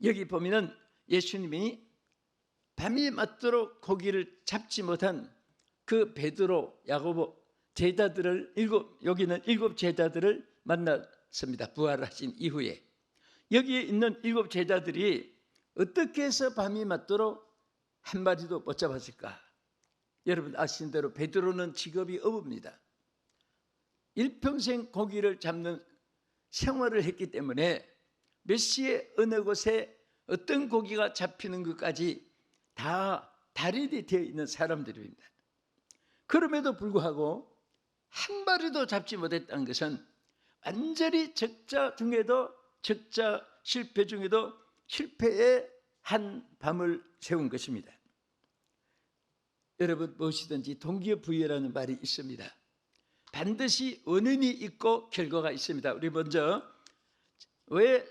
여기 보면은 예수님이 밤이 맞도록 고기를 잡지 못한 그 베드로, 야고보 제자들을 여기는 일곱 제자들을 만났습니다. 부활하신 이후에 여기에 있는 일곱 제자들이 어떻게 해서 밤이 맞도록 한 마리도 못 잡았을까? 여러분 아시는 대로 베드로는 직업이 어부입니다. 일평생 고기를 잡는 생활을 했기 때문에 몇 시에 어느 곳에 어떤 고기가 잡히는 것까지 다 달인이 되어 있는 사람들입니다. 그럼에도 불구하고 한 마리도 잡지 못했다는 것은 완전히 적자 실패 중에도 실패의 한 밤을 세운 것입니다. 여러분 무엇이든지 동기부여라는 말이 있습니다. 반드시 원인이 있고 결과가 있습니다. 우리 먼저 왜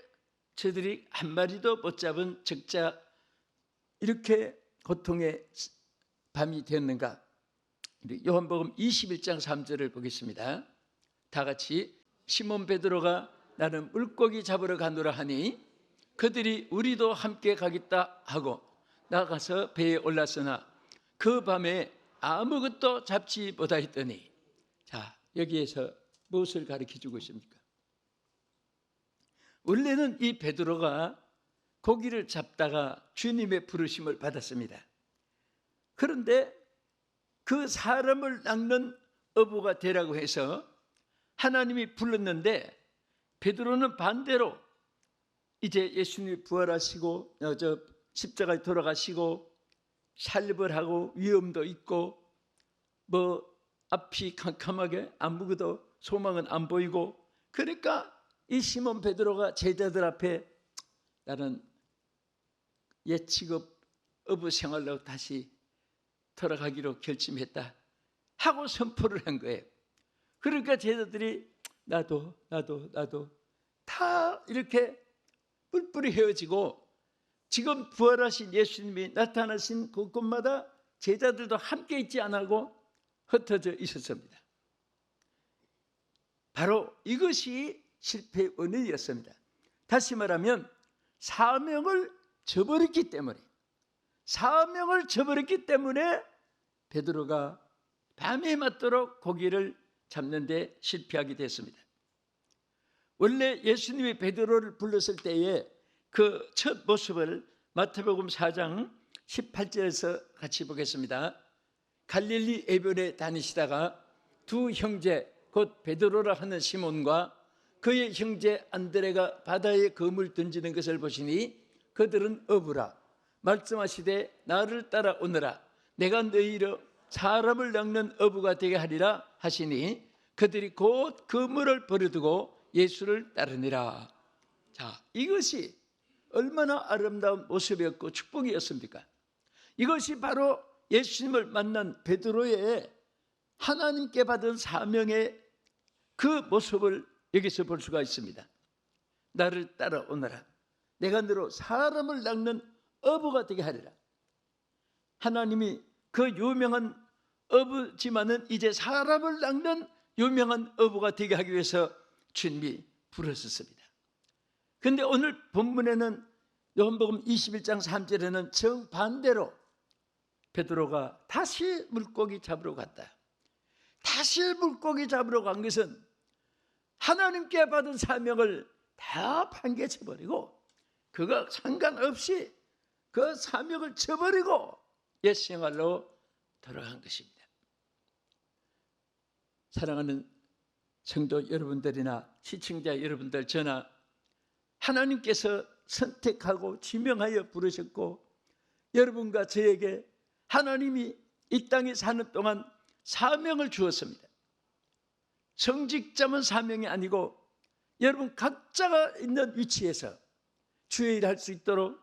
저들이 한 마리도 못 잡은 적자 이렇게 고통의 밤이 되었는가? 요한복음 21장 3절을 보겠습니다. 다 같이 시몬 베드로가 나는 물고기 잡으러 가노라 하니 그들이 우리도 함께 가겠다 하고 나가서 배에 올랐으나 그 밤에 아무것도 잡지 못하였더니, 자 여기에서 무엇을 가르쳐주고 있습니까? 원래는 이 베드로가 고기를 잡다가 주님의 부르심을 받았습니다. 그런데 그 사람을 낚는 어부가 되라고 해서 하나님이 불렀는데 베드로는 반대로 이제 예수님이 부활하시고 십자가에 돌아가시고 살벌 하고 위험도 있고 뭐 앞이 캄캄하게 아무것도 소망은 안 보이고, 그러니까 이 시몬 베드로가 제자들 앞에 나는 옛 직업 어부 생활로 다시 돌아가기로 결심했다 하고 선포를 한 거예요. 그러니까 제자들이 나도 다 이렇게 뿔뿔이 헤어지고 지금 부활하신 예수님이 나타나신 곳곳마다 제자들도 함께 있지 않고 흩어져 있었습니다. 바로 이것이 실패의 원인이었습니다. 다시 말하면 사명을 저버렸기 때문에 베드로가 밤에 맞도록 고기를 잡는 데 실패하게 됐습니다. 원래 예수님이 베드로를 불렀을 때에 그 첫 모습을 마태복음 4장 18절에서 같이 보겠습니다. 갈릴리 해변에 다니시다가 두 형제 곧 베드로라 하는 시몬과 그의 형제 안드레가 바다에 그물 던지는 것을 보시니 그들은 어부라 말씀하시되 나를 따라오너라 내가 너희로 사람을 낚는 어부가 되게 하리라 하시니 그들이 곧 그물을 버려두고 예수를 따르니라. 자, 이것이 얼마나 아름다운 모습이었고 축복이었습니까? 이것이 바로 예수님을 만난 베드로의 하나님께 받은 사명의 그 모습을 여기서 볼 수가 있습니다. 나를 따라오너라 내가 너로 사람을 낚는 어부가 되게 하리라. 하나님이 그 유명한 어부지만은 이제 사람을 낚는 유명한 어부가 되게 하기 위해서 주님이 부르셨습니다. 그런데 오늘 본문에는 요한복음 21장 3절에는 정반대로 베드로가 다시 물고기 잡으러 갔다. 다시 물고기 잡으러 간 것은 하나님께 받은 사명을 다 판개쳐버리고 그거 상관없이 그 사명을 쳐버리고 옛 생활로 돌아간 것입니다. 사랑하는 성도 여러분들이나 시청자 여러분들, 저나 하나님께서 선택하고 지명하여 부르셨고 여러분과 저에게 하나님이 이 땅에 사는 동안 사명을 주었습니다. 성직자만 사명이 아니고 여러분 각자가 있는 위치에서 주의 일을 할 수 있도록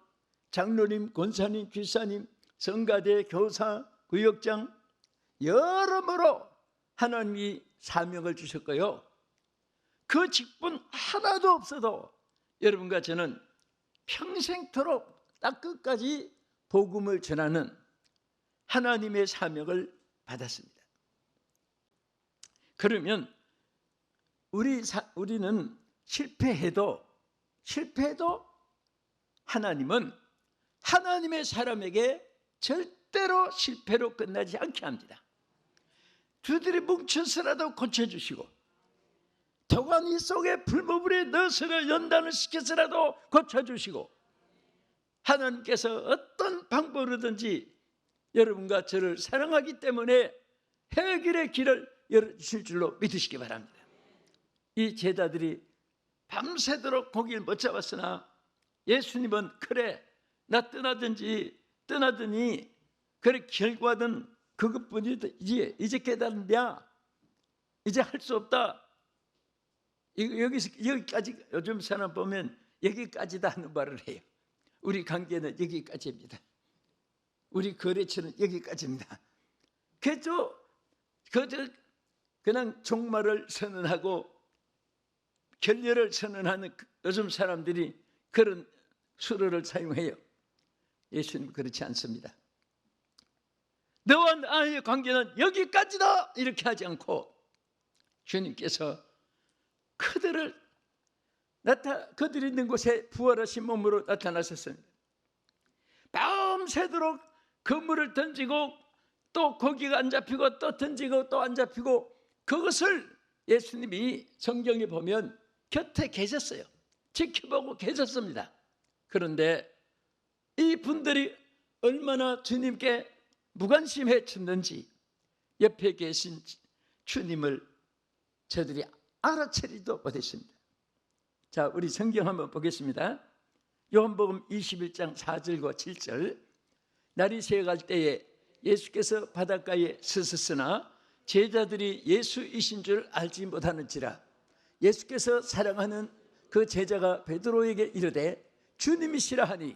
장로님, 권사님, 귀사님, 성가대, 교사, 구역장 여러모로 하나님이 사명을 주셨고요. 그 직분 하나도 없어도 여러분과 저는 평생토록 딱 끝까지 복음을 전하는 하나님의 사명을 받았습니다. 그러면 우리는 실패해도 하나님은 하나님의 사람에게 절대로 실패로 끝나지 않게 합니다. 두드리 뭉쳐서라도 고쳐주시고 도가니 속에 불모불에 넣어서 연단을 시켜서라도 고쳐주시고 하나님께서 어떤 방법으로든지 여러분과 저를 사랑하기 때문에 해결의 길을 열어주실 줄로 믿으시기 바랍니다. 이 제자들이 밤새도록 고기를 못 잡았으나 예수님은 그래 나 떠나더니 그래 결과는 그것뿐이다. 이제 깨달았냐? 이제 할 수 없다. 여기까지 요즘 사람 보면 여기까지다 하는 말을 해요. 우리 관계는 여기까지입니다. 우리 거래처는 여기까지입니다. 그저 그냥 종말을 선언하고 결렬을 선언하는 요즘 사람들이 그런 수로를 사용해요. 예수님은 그렇지 않습니다. 너와 나의 관계는 여기까지다 이렇게 하지 않고 주님께서 그들이 있는 곳에 부활하신 몸으로 나타나셨습니다. 밤새도록 그물을 던지고 또 고기가 안 잡히고 또 던지고 또 안 잡히고 그것을 예수님이 성경에 보면 곁에 계셨어요. 지켜보고 계셨습니다. 그런데 이 분들이 얼마나 주님께 무관심해졌는지 옆에 계신 주님을 저들이 알아채리도 못했습니다. 자, 우리 성경 한번 보겠습니다. 요한복음 21장 4절과 7절. 날이 새어갈 때에 예수께서 바닷가에 서셨으나 제자들이 예수이신 줄 알지 못하는지라. 예수께서 사랑하는 그 제자가 베드로에게 이르되 주님이시라 하니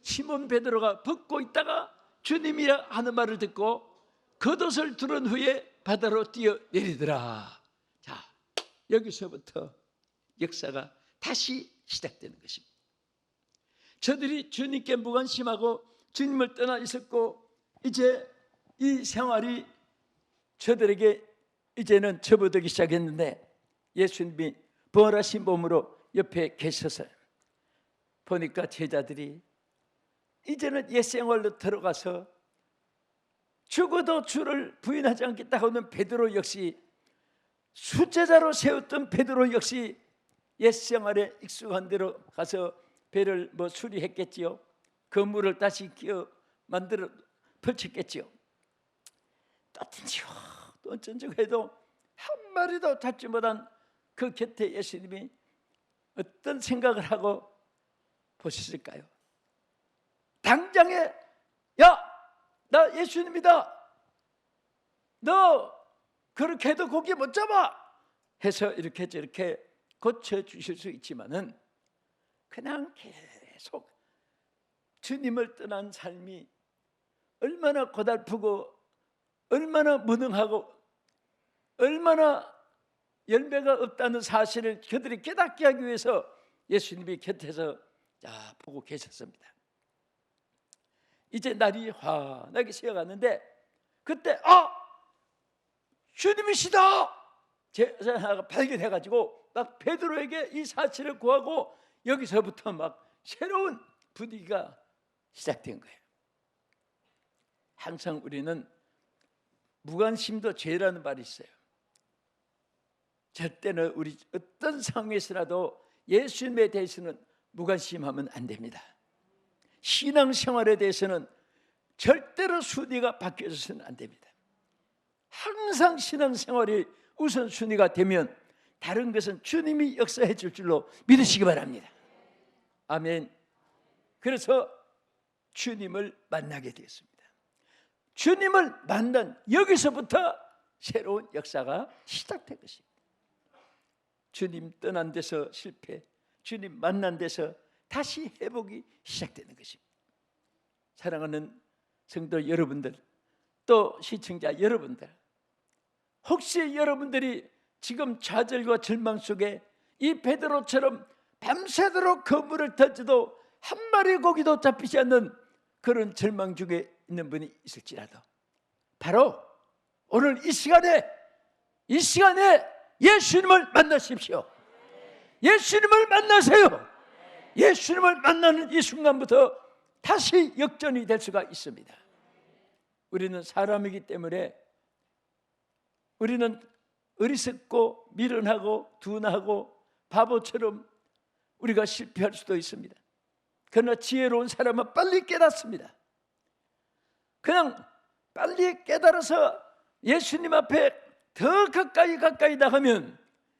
시몬 베드로가 벗고 있다가 주님이라 하는 말을 듣고 겉옷을 두른 후에 바다로 뛰어내리더라. 자, 여기서부터 역사가 다시 시작되는 것입니다. 저들이 주님께 무관심하고 주님을 떠나 있었고 이제 이 생활이 저들에게 이제는 접어들기 시작했는데 예수님이 부활하신 몸으로 옆에 계셔서 보니까 제자들이 이제는 옛 생활로 들어가서 죽어도 주를 부인하지 않겠다고 하는 베드로 역시 수제자로 세웠던 베드로 역시 옛 생활에 익숙한 대로 가서 배를 수리했겠지요. 그물을 다시 만들어 펼쳤겠지요. 또 던지고 해도 한 마리도 잡지 못한 그 곁에 예수님이 어떤 생각을 하고 보셨을까요? 당장에 야, 나 예수님이다. 너 그렇게 해도 고기 못 잡아. 해서 이렇게 저렇게 고쳐주실 수 있지만은 그냥 계속 주님을 떠난 삶이 얼마나 고달프고 얼마나 무능하고 얼마나 열매가 없다는 사실을 그들이 깨닫게 하기 위해서 예수님이 곁에서 보고 계셨습니다. 이제 날이 환하게 새어갔는데 그때 주님이시다! 제자가 발견해가지고 막 베드로에게 이 사실을 구하고 여기서부터 막 새로운 분위기가 시작된 거예요. 항상 우리는 무관심도 죄라는 말이 있어요. 절대는 우리 어떤 상황에서라도 예수님에 대해서는 무관심하면 안 됩니다. 신앙생활에 대해서는 절대로 순위가 바뀌어서는 안 됩니다. 항상 신앙생활이 우선순위가 되면 다른 것은 주님이 역사해 줄 줄로 믿으시기 바랍니다. 아멘. 그래서 주님을 만나게 되었습니다. 주님을 만난 여기서부터 새로운 역사가 시작된 것입니다. 주님 떠난 데서 실패, 주님 만난 데서 다시 회복이 시작되는 것입니다. 사랑하는 성도 여러분들, 또 시청자 여러분들, 혹시 여러분들이 지금 좌절과 절망 속에 이 베드로처럼 밤새도록 그물을 던져도 한 마리 고기도 잡히지 않는 그런 절망 중에 있는 분이 있을지라도 바로 오늘 이 시간에 예수님을 만나십시오. 예수님을 만나세요. 예수님을 만나는 이 순간부터 다시 역전이 될 수가 있습니다. 우리는 사람이기 때문에 우리는 어리석고 미련하고 둔하고 바보처럼 우리가 실패할 수도 있습니다. 그러나 지혜로운 사람은 빨리 깨닫습니다. 그냥 빨리 깨달아서 예수님 앞에 더 가까이 나가면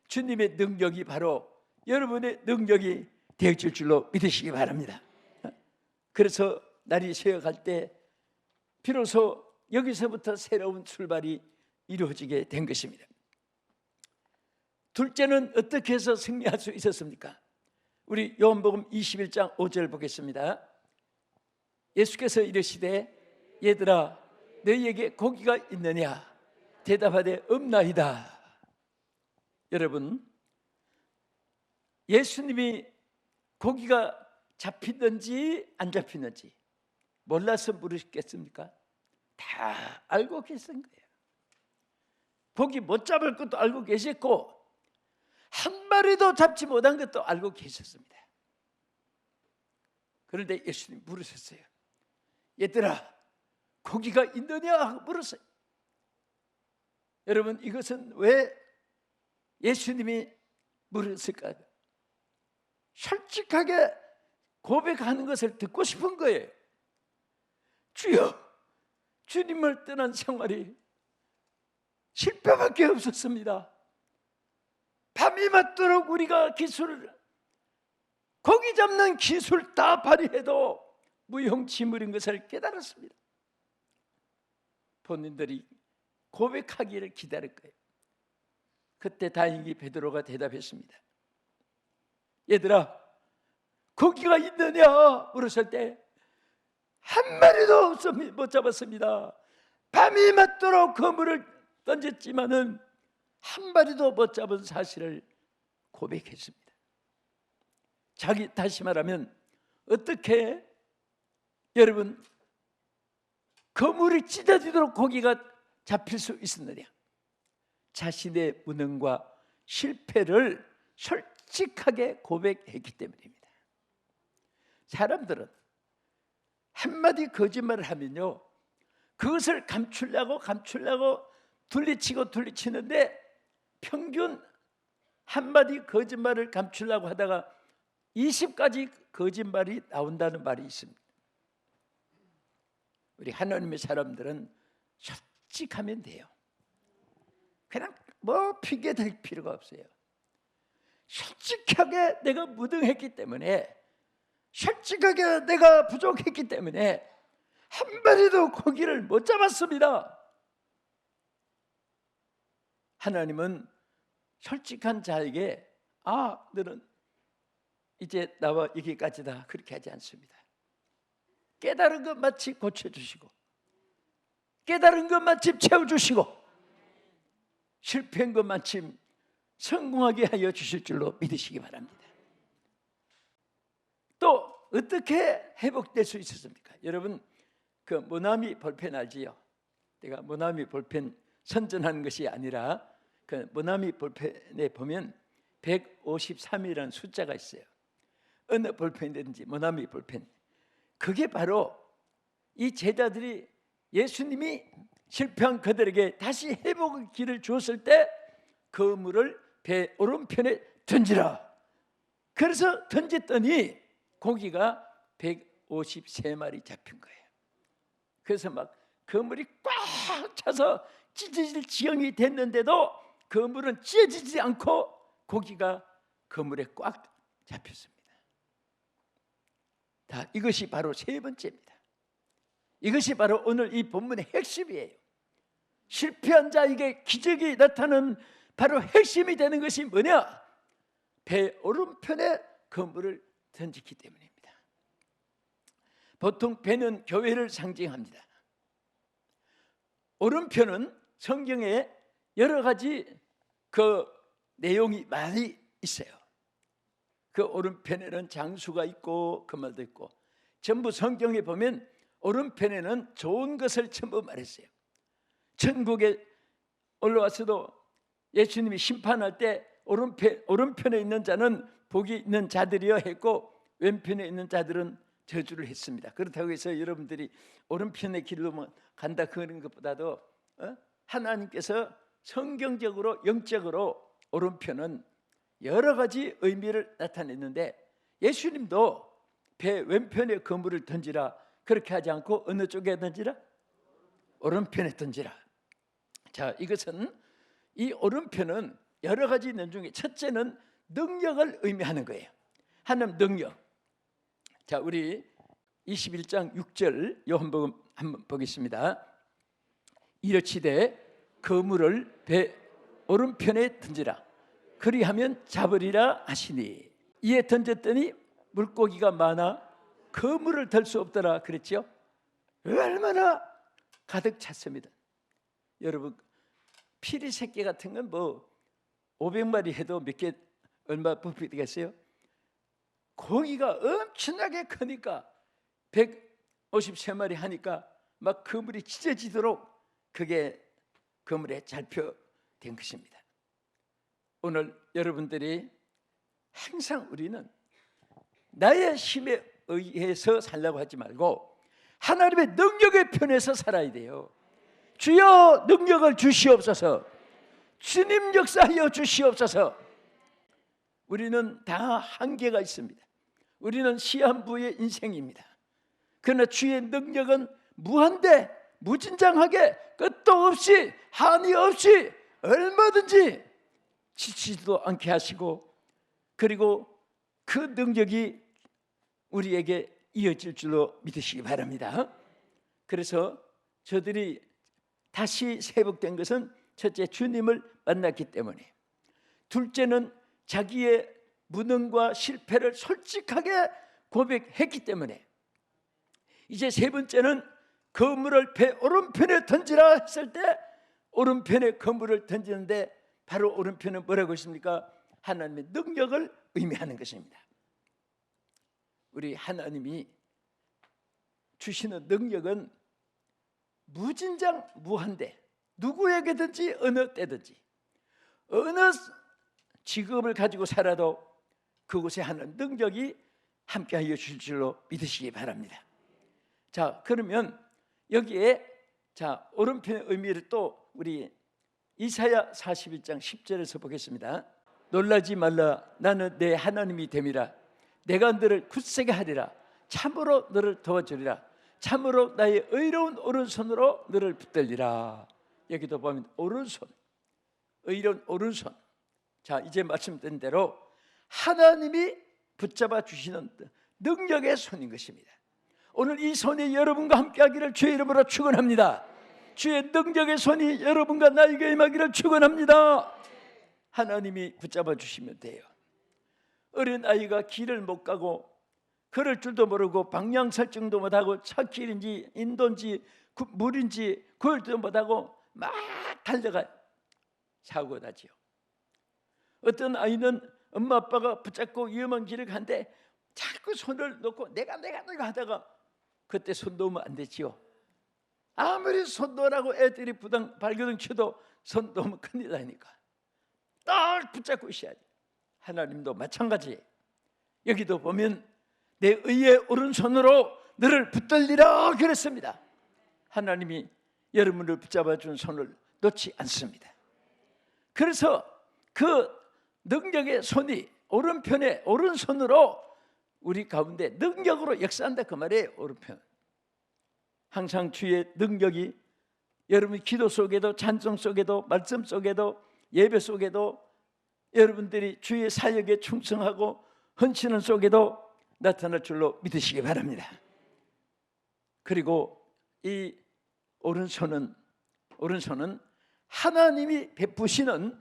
주님의 능력이 바로 여러분의 능력이 되어질 줄로 믿으시기 바랍니다. 그래서 날이 새어갈 때 비로소 여기서부터 새로운 출발이 이루어지게 된 것입니다. 둘째는 어떻게 해서 승리할 수 있었습니까? 우리 요한복음 21장 5절 보겠습니다. 예수께서 이르시되 얘들아 너희에게 고기가 있느냐? 대답하되 없나이다. 여러분, 예수님이 고기가 잡히든지 안 잡히는지 몰라서 물으셨겠습니까? 다 알고 계신 거예요. 고기 못 잡을 것도 알고 계셨고 한 마리도 잡지 못한 것도 알고 계셨습니다. 그런데 예수님 물으셨어요. 얘들아 고기가 있느냐 하고 물었어요. 여러분, 이것은 왜 예수님이 물었을까요? 솔직하게 고백하는 것을 듣고 싶은 거예요. 주여, 주님을 떠난 생활이 실패밖에 없었습니다. 밤이 맞도록 우리가 고기 잡는 기술 다 발휘해도 무용지물인 것을 깨달았습니다. 본인들이 고백하기를 기다릴 거예요. 그때 다행히 베드로가 대답했습니다. 얘들아 고기가 있느냐 물었을 때 한 마리도 못 잡았습니다. 밤이 맞도록 그물을 던졌지만은 한 마리도 못 잡은 사실을 고백했습니다. 다시 말하면 어떻게 여러분 그물이 찢어지도록 고기가 잡힐 수 있었느냐? 자신의 무능과 실패를 솔직하게 고백했기 때문입니다. 사람들은 한마디 거짓말을 하면요 그것을 감추려고 둘리치는데 평균 한마디 거짓말을 감추려고 하다가 20가지 거짓말이 나온다는 말이 있습니다. 우리 하나님의 사람들은 솔직하면 돼요. 그냥 핑계 댈 필요가 없어요. 솔직하게 내가 무능했기 때문에, 솔직하게 내가 부족했기 때문에 한 마리도 고기를 못 잡았습니다. 하나님은 솔직한 자에게 너는 이제 나와 여기까지다 그렇게 하지 않습니다. 깨달은 것 마치 고쳐주시고 깨달은 것 마침 채워주시고 실패한 것 마침 성공하게 하여 주실 줄로 믿으시기 바랍니다. 또 어떻게 회복될 수 있었습니까? 여러분 그 모나미 볼펜 알지요? 내가 모나미 볼펜 선전하는 것이 아니라 그 모나미 볼펜에 보면 153이라는 숫자가 있어요. 어느 볼펜이든지 모나미 볼펜, 그게 바로 이 제자들이 예수님이 실패한 그들에게 다시 회복의 길을 주었을 때 그물을 배 오른편에 던지라. 그래서 던졌더니 고기가 153마리 잡힌 거예요. 그래서 막 그물이 꽉 차서 찢어질 지경이 됐는데도 그물은 찢어지지 않고 고기가 그물에 꽉 잡혔습니다. 이것이 바로 세 번째입니다. 이것이 바로 오늘 이 본문의 핵심이에요. 실패한 자에게 기적이 나타나는 바로 핵심이 되는 것이 뭐냐? 배 오른편에 그물을 던졌기 때문입니다. 보통 배는 교회를 상징합니다. 오른편은 성경에 여러 가지 그 내용이 많이 있어요. 그 오른편에는 장수가 있고 그말도 있고, 전부 성경에 보면 오른편에는 좋은 것을 전부 말했어요. 천국에 올라와서도 예수님이 심판할 때 오른편에 있는 자는 복이 있는 자들이여 했고, 왼편에 있는 자들은 저주를 했습니다. 그렇다고 해서 여러분들이 오른편의 길로만 간다 그런 것보다도 하나님께서 성경적으로 영적으로 오른편은 여러 가지 의미를 나타냈는데, 예수님도 배 왼편에 그물을 던지라 그렇게 하지 않고 어느 쪽에 던지라? 오른편에 던지라. 자, 이것은 이 오른편은 여러 가지 면 중에 첫째는 능력을 의미하는 거예요. 하나님 능력. 자, 우리 21장 6절 요한복음 한번 보겠습니다. 이르시되 그물을 배 오른편에 던지라 그리하면 잡으리라 하시니, 이에 던졌더니 물고기가 많아 그물을 들 수 없더라 그랬죠. 얼마나 가득 찼습니다. 여러분, 피리 새끼 같은 건 뭐 500마리 해도 몇 개 얼마 부피 되겠어요? 고기가 엄청나게 크니까 153마리 하니까 막 그물이 찢어지도록 그게 그물에 잡혀된 것입니다. 오늘 여러분들이 항상 우리는 나의 힘에 의해서 살라고 하지 말고 하나님의 능력의 편에서 살아야 돼요. 주여 능력을 주시옵소서, 주님 역사하여 주시옵소서. 우리는 다 한계가 있습니다. 우리는 시한부의 인생입니다. 그러나 주의 능력은 무한대 무진장하게 끝도 없이 한이 없이 얼마든지 지치지도 않게 하시고, 그리고 그 능력이 우리에게 이어질 줄로 믿으시기 바랍니다. 그래서 저들이 다시 회복된 것은 첫째 주님을 만났기 때문에, 둘째는 자기의 무능과 실패를 솔직하게 고백했기 때문에, 이제 세 번째는 그물을 배 오른편에 던지라 했을 때 오른편에 그물을 던지는데 바로 오른편은 뭐라고 했습니까? 하나님의 능력을 의미하는 것입니다. 우리 하나님이 주시는 능력은 무진장 무한대, 누구에게든지 어느 때든지 어느 직업을 가지고 살아도 그곳에 하는 능력이 함께하여 주실 줄로 믿으시기 바랍니다. 자, 그러면 여기에 오른편의 의미를 또 우리 이사야 41장 10절에서 보겠습니다. 놀라지 말라, 나는 내 하나님이 됨이라. 내가 너를 굳세게 하리라. 참으로 너를 도와주리라. 참으로 나의 의로운 오른손으로 너를 붙들리라. 여기도 보면 오른손, 의로운 오른손. 자, 이제 말씀드린 대로 하나님이 붙잡아 주시는 능력의 손인 것입니다. 오늘 이 손이 여러분과 함께 하기를 주의 이름으로 축원합니다. 주의 능력의 손이 여러분과 나에게 임하기를 축원합니다. 하나님이 붙잡아 주시면 돼요. 어린 아이가 길을 못 가고 걸을 줄도 모르고 방향 설정도 못하고 차길인지 인도인지 물인지 그걸 도 못하고 막 달려가 사고 나지요. 어떤 아이는 엄마 아빠가 붙잡고 위험한 길을 가는데 자꾸 손을 놓고 내가 하다가 그때 손 놓으면 안 되지요. 아무리 손 놓으라고 애들이 발버둥 쳐도 손 놓으면 큰일 나니까 딱 붙잡고 있어야 돼. 하나님도 마찬가지. 여기도 보면 내 의의 오른손으로 너를 붙들리라 그랬습니다. 하나님이 여러분을 붙잡아준 손을 놓지 않습니다. 그래서 그 능력의 손이 오른편에 오른손으로 우리 가운데 능력으로 역사한다 그 말이에요. 오른편. 항상 주의 능력이 여러분 기도 속에도 찬송 속에도 말씀 속에도 예배 속에도 여러분들이 주의 사역에 충성하고 헌신은 속에도 나타날 줄로 믿으시기 바랍니다. 그리고 이 오른손은 하나님이 베푸시는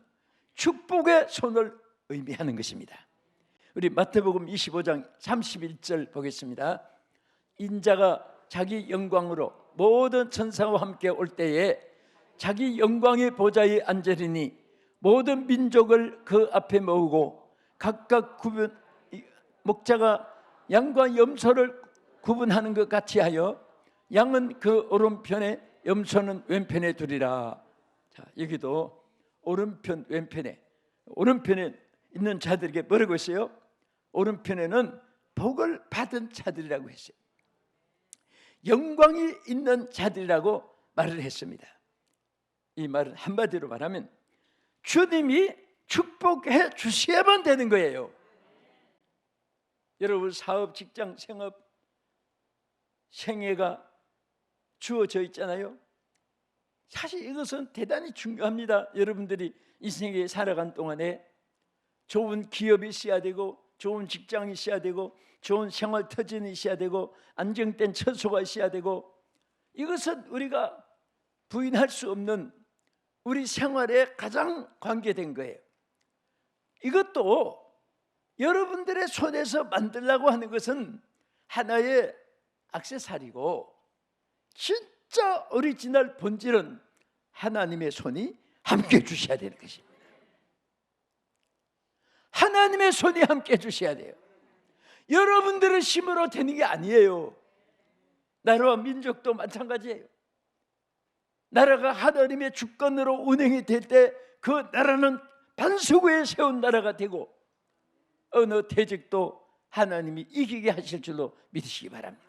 축복의 손을 의미하는 것입니다. 우리 마태복음 25장 31절 보겠습니다. 인자가 자기 영광으로 모든 천사와 함께 올 때에 자기 영광의 보좌에 앉으리니 모든 민족을 그 앞에 모으고 각각 목자가 양과 염소를 구분하는 것 같이 하여 양은 그 오른편에 염소는 왼편에 두리라. 자, 여기도 오른편 왼편에 있는 자들에게 뭐라고 했어요? 오른편에는 복을 받은 자들이라고 했어요. 영광이 있는 자들이라고 말을 했습니다. 이 말은 한마디로 말하면 주님이 축복해 주셔야만 되는 거예요. 여러분 사업, 직장, 생업, 생애가 주어져 있잖아요. 사실 이것은 대단히 중요합니다. 여러분들이 인생에 살아간 동안에 좋은 기업이 있어야 되고, 좋은 직장이 있어야 되고, 좋은 생활 터전이 있어야 되고, 안정된 처소가 있어야 되고, 이것은 우리가 부인할 수 없는 우리 생활에 가장 관계된 거예요. 이것도 여러분들의 손에서 만들려고 하는 것은 하나의 액세서리고, 진짜 오리지널 본질은 하나님의 손이 함께 주셔야 되는 것입니다. 하나님의 손이 함께 주셔야 돼요. 여러분들의 힘으로 되는 게 아니에요. 나라와 민족도 마찬가지예요. 나라가 하나님의 주권으로 운행이 될 때 그 나라는 반석 위에 세운 나라가 되고, 어느 대적도 하나님이 이기게 하실 줄로 믿으시기 바랍니다.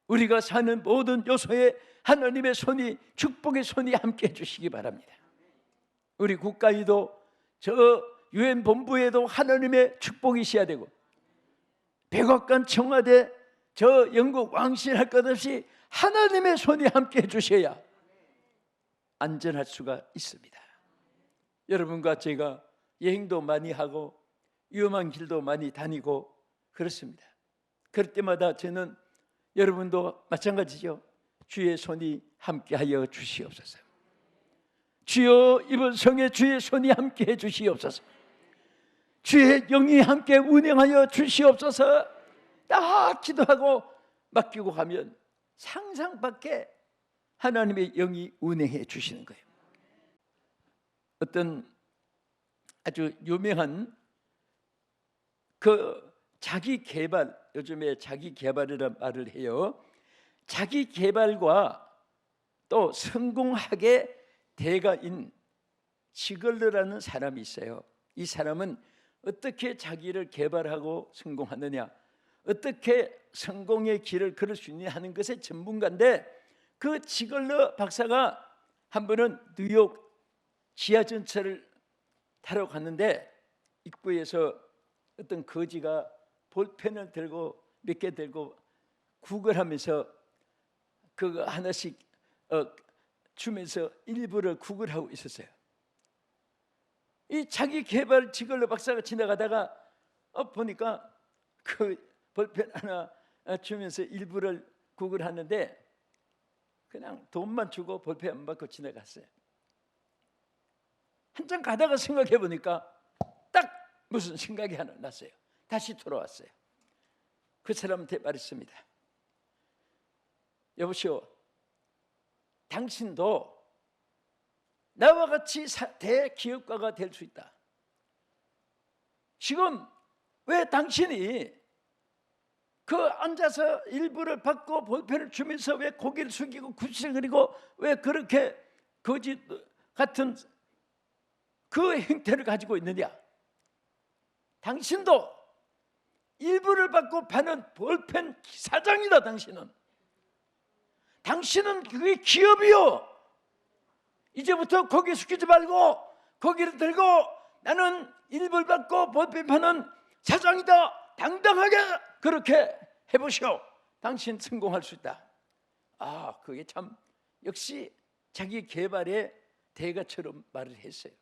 우리가 사는 모든 요소에 하나님의 손이, 축복의 손이 함께 해주시기 바랍니다. 우리 국가에도, 저 유엔 본부에도 하나님의 축복이 있어야 되고, 백악관, 청와대, 저 영국 왕실 할 것 없이 하나님의 손이 함께 해주셔야 안전할 수가 있습니다. 여러분과 제가 여행도 많이 하고 위험한 길도 많이 다니고 그렇습니다. 그럴 때마다 저는, 여러분도 마찬가지죠. 주의 손이 함께하여 주시옵소서. 주여, 이번 성에 주의 손이 함께해 주시옵소서. 주의 영이 함께 운행하여 주시옵소서. 딱 기도하고 맡기고 가면 상상 밖에 하나님의 영이 운행해 주시는 거예요. 어떤 아주 유명한 그 자기 개발, 요즘에 자기 개발이라는 말을 해요. 자기 개발과 또 성공학의 대가인 지글러라는 사람이 있어요. 이 사람은 어떻게 자기를 개발하고 성공하느냐, 어떻게 성공의 길을 걸을 수 있느냐 하는 것의 전문가인데, 그 지글러 박사가 한 번은 뉴욕 지하전철을 타러 갔는데 입구에서 어떤 거지가 볼펜을 들고 몇 개 들고 구걸하면서 그거 하나씩 주면서 일부를 구걸하고 있었어요. 이 자기 개발 지글러 박사가 지나가다가 보니까 그 볼펜 하나 주면서 일부를 구걸하는데 그냥 돈만 주고 볼펜 안 받고 지나갔어요. 한참 가다가 생각해 보니까 딱 무슨 생각이 하나 났어요. 다시 돌아왔어요. 그 사람한테 말했습니다. 여보시오, 당신도 나와 같이 대기업가가 될 수 있다. 지금 왜 당신이 그 앉아서 일부를 받고 볼펜을 주면서 왜 고개를 숙이고 굽실거리고 왜 그렇게 거지 같은 그 행태를 가지고 있느냐? 당신도 일부를 받고 파는 볼펜 사장이다. 당신은 그게 기업이요. 이제부터 고개 숙이지 말고 고개를 들고 나는 일부를 받고 볼펜 파는 사장이다. 당당하게 그렇게 해보시오. 당신 성공할 수 있다. 아, 그게 참 역시 자기 개발의 대가처럼 말을 했어요.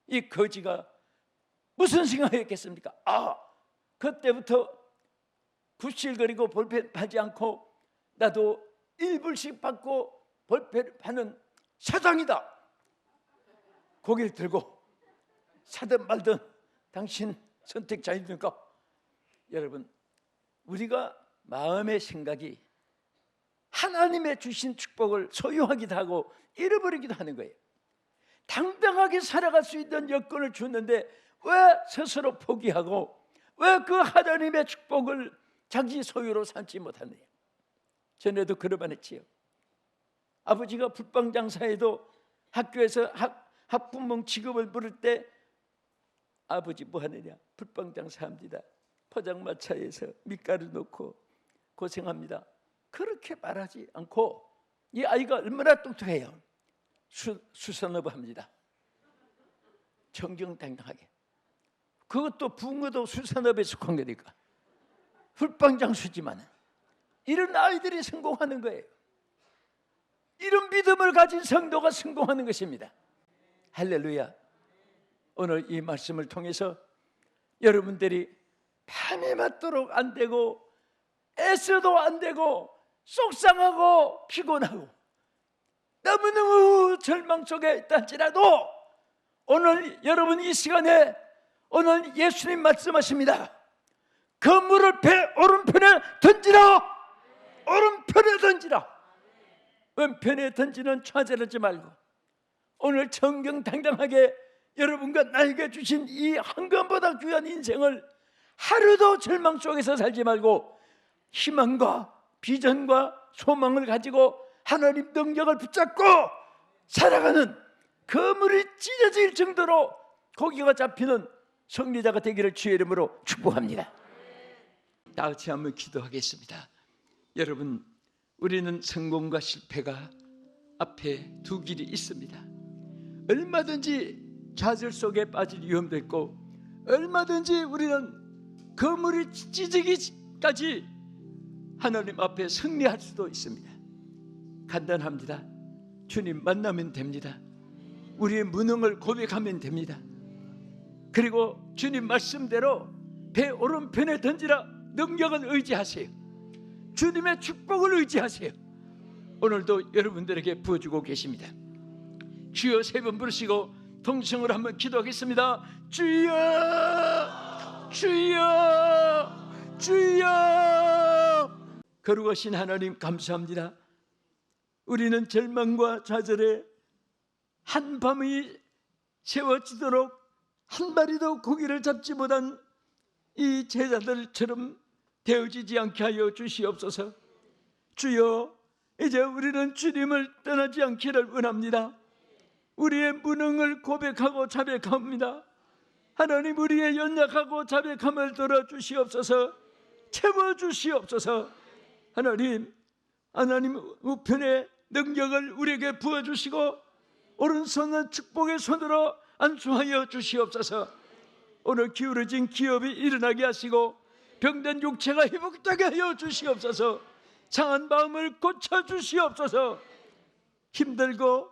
이 거지가 무슨 생각했겠습니까? 아, 그때부터 굽실거리고 볼펜 파지 않고 나도 1불씩 받고 볼펜 파는 사장이다. 고개를 들고 사든 말든 당신 선택 자유니까. 여러분, 우리가 마음의 생각이 하나님의 주신 축복을 소유하기도 하고 잃어버리기도 하는 거예요. 당당하게 살아갈 수 있는 여건을 주는데 왜 스스로 포기하고 왜 그 하나님의 축복을 자기 소유로 삼지 못하느냐. 전에도 그런 말 했지요. 아버지가 불빵장사에도 학교에서 학부모 직업을 부를 때 아버지 뭐 하느냐? 불빵장사 합니다. 포장마차에서 밀가루 넣고 고생합니다. 그렇게 말하지 않고 이 아이가 얼마나 똑똑해요. 수산업 합니다. 정정당당하게. 그것도 붕어도 수산업에 속한 거니까. 훌빵장수지만 이런 아이들이 성공하는 거예요. 이런 믿음을 가진 성도가 성공하는 것입니다. 할렐루야. 오늘 이 말씀을 통해서 여러분들이 밤에 맞도록 안 되고 애써도 안 되고 속상하고 피곤하고 너무너무 절망 속에 있다할지라도 오늘 여러분 이 시간에 오늘 예수님 말씀하십니다. 그물을 배 오른편에 던지라. 오른편에 던지라. 왼편에 던지는 좌절하지 말고 오늘 정정당당하게 여러분과 나에게 주신 이 한금보다 귀한 인생을 하루도 절망 속에서 살지 말고 희망과 비전과 소망을 가지고 하나님 능력을 붙잡고 살아가는 그물이 찢어질 정도로 고기가 잡히는 승리자가 되기를 주의 이름으로 축복합니다. 다 같이 한번 기도하겠습니다. 여러분, 우리는 성공과 실패가 앞에 두 길이 있습니다. 얼마든지 좌절 속에 빠질 위험도 있고 얼마든지 우리는 그물이 찢어지기까지 하나님 앞에 승리할 수도 있습니다. 간단합니다. 주님 만나면 됩니다. 우리의 무능을 고백하면 됩니다. 그리고 주님 말씀대로 배 오른편에 던지라. 능력을 의지하세요. 주님의 축복을 의지하세요. 오늘도 여러분들에게 부어주고 계십니다. 주여 세 번 부르시고 통성으로 한번 기도하겠습니다. 주여 주여 주여. 거룩하신 하나님 감사합니다. 우리는 절망과 좌절에 한밤이 세워지도록 한 마리도 고기를 잡지 못한 이 제자들처럼 되어지지 않게 하여 주시옵소서. 주여, 이제 우리는 주님을 떠나지 않기를 원합니다. 우리의 무능을 고백하고 자백합니다. 하나님, 우리의 연약하고 자백함을 들어주시옵소서. 채워주시옵소서. 하나님 우편의 능력을 우리에게 부어주시고 오른손은 축복의 손으로 안수하여 주시옵소서. 오늘 기울어진 기업이 일어나게 하시고 병든 육체가 회복되게 하여 주시옵소서. 상한 마음을 고쳐주시옵소서. 힘들고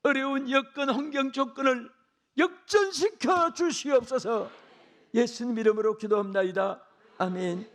어려운 여건 환경 조건을 역전시켜 주시옵소서. 예수님 이름으로 기도합나이다. 아멘.